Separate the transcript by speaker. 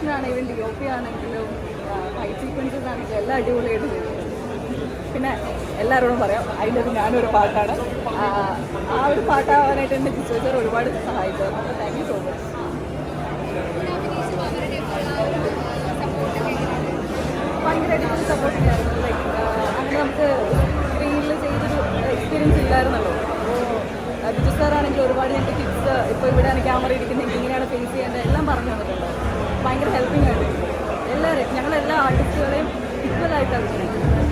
Speaker 1: Location ആണെങ്കിലും DOP ആണെങ്കിലും fight sequences ആണെങ്കിലും എല്ലാം അടിപൊളിയായിട്ട് ചെയ്തിട്ടുണ്ട്. പിന്നെ എല്ലാവരോടും പറയാം, അതിൻ്റെ ഞാനൊരു പാട്ടാണ്. ആ ഒരു പാട്ടാവാനായിട്ട് എന്നെ ജിസോജർ ഒരുപാട് സഹായിച്ചു. അപ്പോൾ താങ്ക് യു സോ മച്ച്. ഭയങ്കര അടിപൊളി സപ്പോർട്ടിംഗ് ആയിരുന്നു. ലൈക്ക് അങ്ങനെ നമുക്ക് സ്ക്രീനിൽ ചെയ്തൊരു എക്സ്പീരിയൻസ് ഇല്ലായിരുന്നല്ലോ. അപ്പോൾ ബിജു സാറാണെങ്കിൽ ഒരുപാട് ഞങ്ങൾക്ക് ടിപ്സ്, ഇപ്പോൾ ഇവിടെയാണ് ക്യാമറ ഇരിക്കുന്നത്, ഇങ്ങനെയാണ് ഫേസ് ചെയ്യേണ്ടത് എല്ലാം പറഞ്ഞു തന്നിട്ടുണ്ട്. ഭയങ്കര ഹെൽപ്പിംഗ് ആയിട്ട് എല്ലാവരെയും, ഞങ്ങളെല്ലാ ആർട്ടിസ്റ്റുകളെയും ഈക്വലായിട്ട് അഭിനയിക്കും.